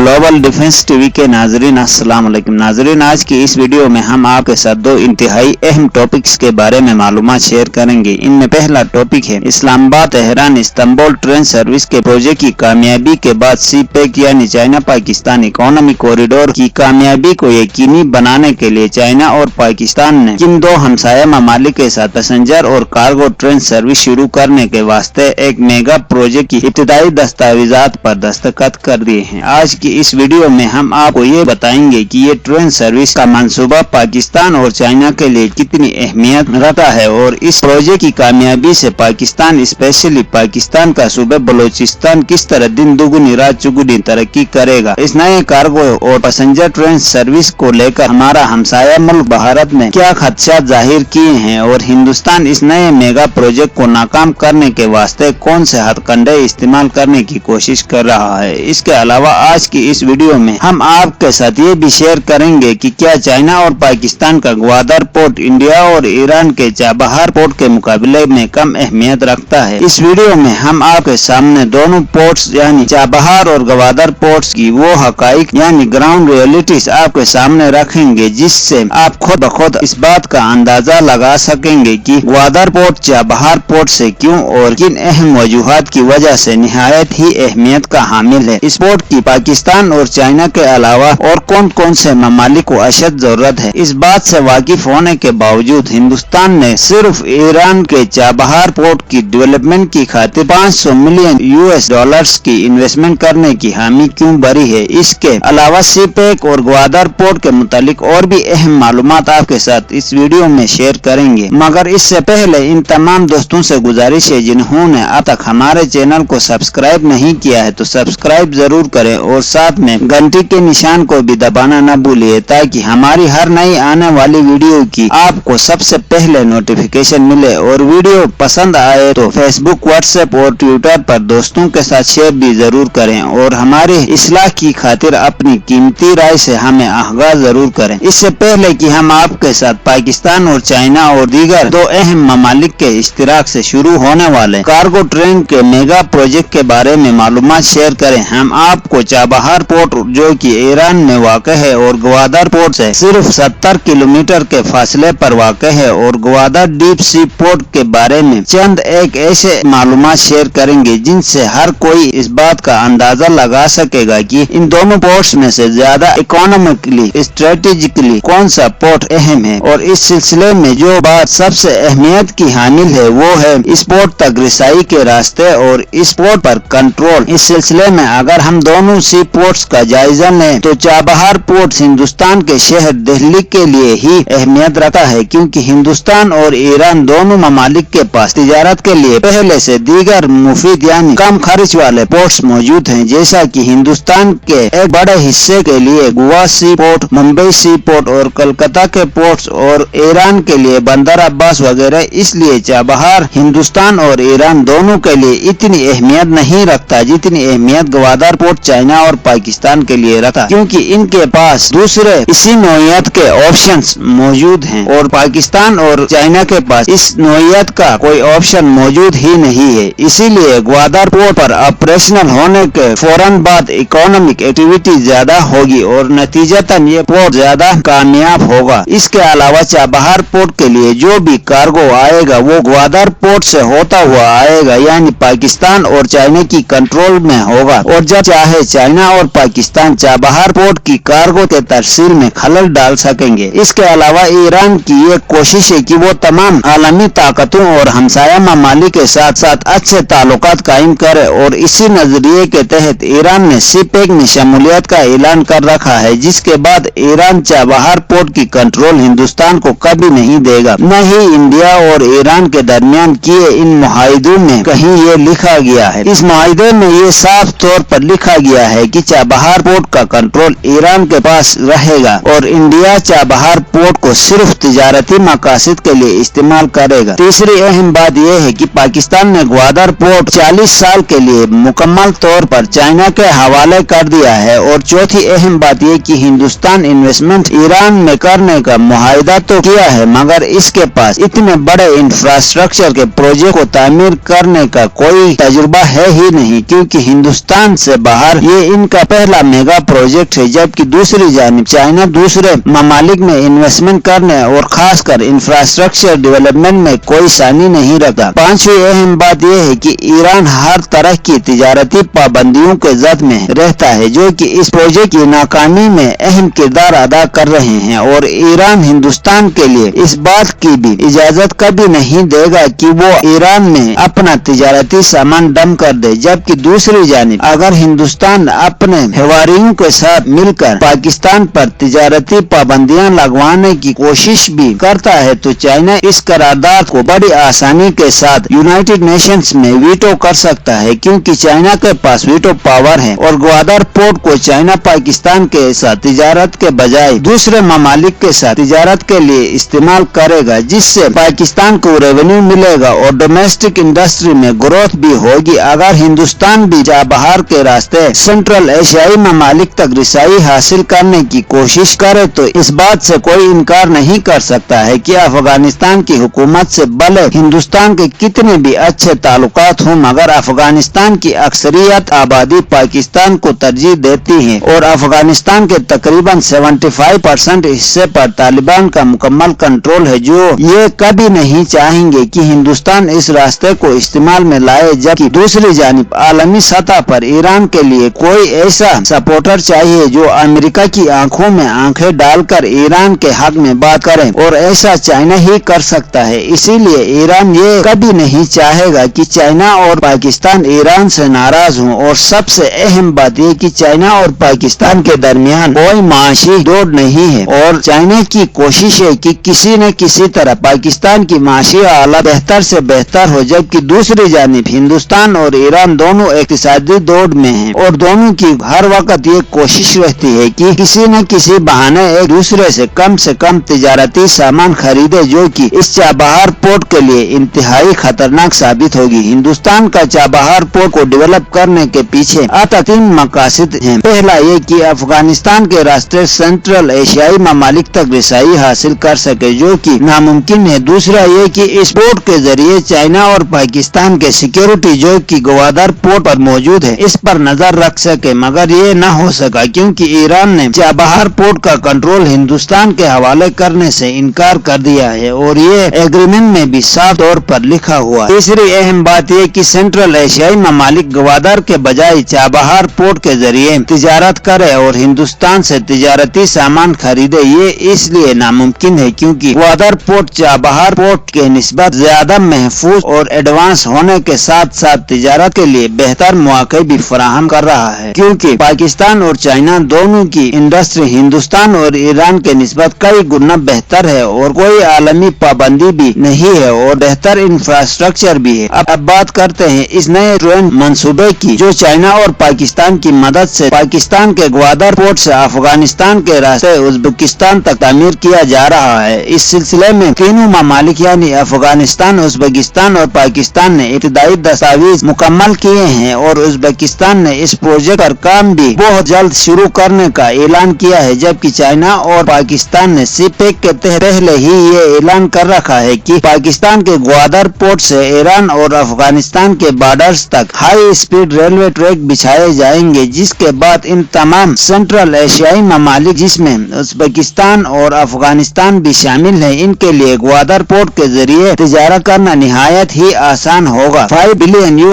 Global defence TV के नाजरीन अस्सलाम वालेकुम। नाजरीन, आज की इस वीडियो में हम आपके साथ दो इंतहाई अहम टॉपिक्स के बारे में मालूमात शेयर करेंगे। इनमें पहला टॉपिक है Islamabad Tehran Istanbul train service के प्रोजेक्ट की कामयाबी के बाद सीपेक यानी चाइना पाकिस्तान इकोनॉमिक कॉरिडोर की कामयाबी को यकीनी बनाने के लिए चाइना और पाकिस्तान ने किन दो हमसाया ममालिक के साथ पैसेंजर और कार्गो ट्रेन सर्विस शुरू करने के वास्ते एक मेगा प्रोजेक्ट की इब्तिदाई दस्तावेजात पर दस्तखत कर दिए हैं। आज की इस वीडियो में हम आपको ये बताएंगे कि ये ट्रेन सर्विस का मंसूबा पाकिस्तान और चाइना के लिए कितनी अहमियत रखता है और इस प्रोजेक्ट की कामयाबी से पाकिस्तान स्पेशली पाकिस्तान का सूबा बलूचिस्तान किस तरह दिन दुगुनी रात चौगुनी तरक्की करेगा। इस नए कार्गो और पैसेंजर ट्रेन सर्विस को लेकर हमारा हमसाया मुल्क भारत ने क्या खदशात जाहिर किए हैं और हिंदुस्तान इस नए मेगा प्रोजेक्ट को नाकाम करने के वास्ते कौन से हथकंडे इस्तेमाल करने की कोशिश कर रहा है। इसके अलावा आज की इस वीडियो में हम आपके साथ ये भी शेयर करेंगे कि क्या चाइना और पाकिस्तान का ग्वादर पोर्ट इंडिया और ईरान के चाबहार पोर्ट के मुकाबले में कम अहमियत रखता है। इस वीडियो में हम आपके सामने दोनों पोर्ट्स यानी चाबहार और ग्वादर पोर्ट्स की वो हकाइक यानी ग्राउंड रियलिटीज आपके सामने रखेंगे जिससे आप खुद ब खुद इस बात का अंदाजा लगा सकेंगे कि ग्वादर पोर्ट चाबहार पोर्ट से क्यों और किन अहम वजूहात की वजह से निहायत ही अहमियत का हामिल है। इस पोर्ट की पाकिस्तान और चाइना के अलावा और कौन कौन से ममालिक को अशद जरूरत है। इस बात से वाकिफ होने के बावजूद हिंदुस्तान ने सिर्फ ईरान के चाबहार पोर्ट की डेवलपमेंट की खातिर 500 मिलियन US डॉलर्स की इन्वेस्टमेंट करने की हामी क्यों भरी है। इसके अलावा सीपेक और ग्वादर पोर्ट के मुतालिक और भी अहम मालूमात आपके साथ इस वीडियो में शेयर करेंगे। मगर इससे पहले इन तमाम दोस्तों से गुजारिश है जिन्होंने अब तक हमारे चैनल को सब्सक्राइब नहीं किया है तो सब्सक्राइब जरूर करें और साथ में घंटी के निशान को भी दबाना न भूलिए ताकि हमारी हर नई आने वाली वीडियो की आपको सबसे पहले नोटिफिकेशन मिले। और वीडियो पसंद आए तो फेसबुक व्हाट्सएप और ट्विटर पर दोस्तों के साथ शेयर भी जरूर करें और हमारी इस्लाह की खातिर अपनी कीमती राय से हमें आगाह जरूर करें। इससे पहले कि हम आपके साथ पाकिस्तान और चाइना और दीगर दो अहम ममालिक के इश्तिराक से शुरू होने वाले कार्गो ट्रेन के मेगा प्रोजेक्ट के बारे में मालूमात शेयर करें, हम आपको चाबहार पोर्ट जो कि ईरान में वाक़ है और ग्वादर पोर्ट से सिर्फ 70 किलोमीटर के फासले पर वाक़ है और ग्वादर डीप सी पोर्ट के बारे में चंद एक ऐसे मालूमात शेयर करेंगे जिनसे हर कोई इस बात का अंदाजा लगा सकेगा कि इन दोनों पोर्ट्स में से ज्यादा इकोनॉमिकली स्ट्रेटेजिकली कौन सा पोर्ट अहम है। और इस सिलसिले में जो बात सबसे अहमियत की हामिल है वो है इस पोर्ट तक रिसाई के रास्ते और इस पोर्ट पर कंट्रोल। इस सिलसिले में अगर हम दोनों सी पोर्ट्स का जायजा लें तो चाबहार पोर्ट हिंदुस्तान के शहर दिल्ली के लिए ही अहमियत रखता है क्योंकि हिंदुस्तान और ईरान दोनों ममालिक के पास तिजारत के लिए पहले से दीगर मुफीद यानी कम खर्च वाले पोर्ट्स मौजूद हैं। जैसा कि हिंदुस्तान के एक बड़े हिस्से के लिए गोवा सी पोर्ट, मुंबई सी पोर्ट और कलकत्ता के पोर्ट्स और ईरान के लिए बंदर अब्बास वगैरह। इसलिए चाबहार हिंदुस्तान और ईरान दोनों के लिए इतनी अहमियत नहीं रखता जितनी अहमियत ग्वादर पोर्ट चाइना और पाकिस्तान के लिए रखा क्योंकि इनके पास दूसरे इसी नौयत के ऑप्शंस मौजूद हैं और पाकिस्तान और चाइना के पास इस नौयत का कोई ऑप्शन मौजूद ही नहीं है। इसीलिए ग्वादर पोर्ट पर ऑपरेशनल होने के फौरन बाद इकोनॉमिक एक्टिविटी ज्यादा होगी और नतीजतन ये पोर्ट ज्यादा कामयाब होगा। इसके अलावा चाबहार पोर्ट के लिए जो भी कार्गो आएगा वो ग्वादर पोर्ट से होता हुआ आएगा यानी पाकिस्तान और चाइना की कंट्रोल में होगा और जब चाहे चाइना और पाकिस्तान चाबहार पोर्ट की कार्गो के तरसील में खलल डाल सकेंगे। इसके अलावा ईरान की ये कोशिश है कि वो तमाम आलमी ताकतों और हमसाया ममालिक के साथ साथ अच्छे ताल्लुकात कायम करे और इसी नजरिए के तहत ईरान ने सीपेक में शमूलियत का ऐलान कर रखा है जिसके बाद ईरान चाबहार पोर्ट की कंट्रोल हिंदुस्तान को कभी नहीं देगा। न ही इंडिया और ईरान के दरमियान किए इन मुआहिदों में कहीं ये लिखा गया है। इस मुआहिदे में ये साफ तौर पर लिखा गया है कि चाबहार पोर्ट का कंट्रोल ईरान के पास रहेगा और इंडिया चाबहार पोर्ट को सिर्फ तिजारती मकासद के लिए इस्तेमाल करेगा। तीसरी अहम बात यह है कि पाकिस्तान ने ग्वादर पोर्ट 40 साल के लिए मुकम्मल तौर पर चाइना के हवाले कर दिया है। और चौथी अहम बात यह कि हिंदुस्तान इन्वेस्टमेंट ईरान में करने का मुआहिदा तो किया है मगर इसके पास इतने बड़े इंफ्रास्ट्रक्चर के प्रोजेक्ट को तामीर करने का कोई तजुर्बा है ही नहीं क्योंकि हिंदुस्तान से बाहर ये इनका का पहला मेगा प्रोजेक्ट है, जबकि दूसरी जानिब चाइना दूसरे ममालिक में इन्वेस्टमेंट करने और खासकर इंफ्रास्ट्रक्चर डेवलपमेंट में कोई सानी नहीं रखता। पांचवी अहम बात यह है कि ईरान हर तरह की तिजारती पाबंदियों के जद में रहता है, जो कि इस प्रोजेक्ट की नाकामी में अहम किरदार अदा कर रहे हैं, और ईरान हिंदुस्तान के लिए इस बात की भी इजाजत कभी नहीं देगा कि वो ईरान में अपना तिजारती सामान डंप कर दे। जबकि दूसरी जानिब अगर हिंदुस्तान अपने हिवारियों के साथ मिलकर पाकिस्तान पर तिजारती पाबंदियां लगवाने की कोशिश भी करता है तो चाइना इस करारदाद को बड़ी आसानी के साथ यूनाइटेड नेशंस में वीटो कर सकता है, क्योंकि चाइना के पास वीटो पावर है और ग्वादर पोर्ट को चाइना पाकिस्तान के साथ तिजारत के बजाय दूसरे ममालिक के साथ तिजारत के लिए इस्तेमाल करेगा, जिससे पाकिस्तान को रेवेन्यू मिलेगा और डोमेस्टिक इंडस्ट्री में ग्रोथ भी होगी। अगर हिंदुस्तान भी चाबहार के रास्ते सेंट्रल एशियाई ममालिक तक रिसाई हासिल करने की कोशिश करे तो इस बात से कोई इनकार नहीं कर सकता है कि अफगानिस्तान की हुकूमत से भले हिंदुस्तान के कितने भी अच्छे ताल्लुकात हों, मगर अफगानिस्तान की अक्सरियत आबादी पाकिस्तान को तरजीह देती है और अफगानिस्तान के तकरीबन 75% हिस्से पर तालिबान का मुकम्मल कंट्रोल है, जो ये कभी नहीं चाहेंगे कि हिंदुस्तान इस रास्ते को इस्तेमाल में लाए। जबकि दूसरी जानिब आलमी सतह पर ईरान के लिए कोई ऐसा सपोर्टर चाहिए जो अमेरिका की आंखों में आंखें डालकर ईरान के हक में बात करे, और ऐसा चाइना ही कर सकता है। इसीलिए ईरान ये कभी नहीं चाहेगा कि चाइना और पाकिस्तान ईरान से नाराज हों, और सबसे अहम बात यह कि चाइना और पाकिस्तान के दरमियान कोई माशी दौड़ नहीं है, और चाइना की कोशिश है कि किसी न किसी तरह पाकिस्तान की माशी हालत बेहतर से बेहतर हो। जबकि दूसरी जानिब हिंदुस्तान और ईरान दोनों इक्तिसादी दौड़ में हैं, और दोनों की हर वक्त ये कोशिश रहती है कि किसी न किसी बहाने एक दूसरे से कम तिजारती सामान खरीदे, जो कि इस चाबहार पोर्ट के लिए इंतहाई खतरनाक साबित होगी। हिंदुस्तान का चाबहार पोर्ट को डेवलप करने के पीछे आता 3 मकासद हैं। पहला ये कि अफगानिस्तान के रास्ते सेंट्रल एशियाई ममालिक तक रिसाई हासिल कर सके, जो कि नामुमकिन है। दूसरा ये कि इस पोर्ट के जरिए चाइना और पाकिस्तान के सिक्योरिटी जो कि ग्वादर पोर्ट पर मौजूद है इस पर नजर रख सके, मगर ये न हो सका क्योंकि ईरान ने चाबहार पोर्ट का कंट्रोल हिंदुस्तान के हवाले करने से इनकार कर दिया है, और ये एग्रीमेंट में भी साफ तौर पर लिखा हुआ। तीसरी अहम बात यह कि सेंट्रल एशियाई ममालिक ग्वादर के बजाय चाबहार पोर्ट के जरिए तिजारत करे और हिंदुस्तान से तिजारती सामान खरीदे। ये इसलिए नामुमकिन है क्योंकि ग्वादर पोर्ट चाबहार पोर्ट के निस्बत ज्यादा महफूज और एडवांस होने के साथ साथ तिजारत के लिए बेहतर मौके भी फराहम कर रहा है, क्योंकि पाकिस्तान और चाइना दोनों की इंडस्ट्री हिंदुस्तान और ईरान के निस्बत कई गुना बेहतर है, और कोई आलमी पाबंदी भी नहीं है, और बेहतर इंफ्रास्ट्रक्चर भी है। अब बात करते हैं इस नए ट्रेन मंसूबे की, जो चाइना और पाकिस्तान की मदद से पाकिस्तान के ग्वादर पोर्ट से अफगानिस्तान के रास्ते उज्बेकिस्तान तक तामीर किया जा रहा है। इस सिलसिले में तीनों ममालिक यानी अफगानिस्तान, उज्बेकिस्तान और पाकिस्तान ने इब्तिदाई दस्तावेज मुकम्मल किए हैं, और उज्बेकिस्तान ने इस प्रोजेक्ट पर काम भी बहुत जल्द शुरू करने का ऐलान किया है। जबकि चाइना और पाकिस्तान ने सीपेक के तहत पहले ही ये ऐलान कर रखा है कि पाकिस्तान के ग्वादर पोर्ट से ईरान और अफगानिस्तान के बॉर्डर्स तक हाई स्पीड रेलवे ट्रैक बिछाए जाएंगे, जिसके बाद इन तमाम सेंट्रल एशियाई ममालिक जिसमें उज्बेकिस्तान और अफगानिस्तान भी शामिल है, इनके लिए ग्वादर पोर्ट के जरिए तिजारत करना निहायत ही आसान होगा। $5 बिलियन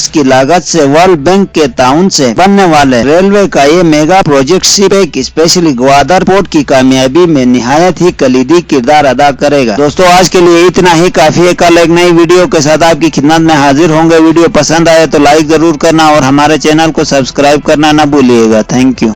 की लागत से वर्ल्ड बैंक के ताउन से बनने वाले रेलवे का ये mega project CPEC specially Gwadar port की कामयाबी में निहायत ही कलीदी किरदार अदा करेगा। दोस्तों आज के लिए इतना ही काफी है। कल एक नई वीडियो के साथ आपकी खिदमत में हाजिर होंगे। वीडियो पसंद आए तो लाइक जरूर करना और हमारे चैनल को सब्सक्राइब करना न भूलिएगा। Thank you.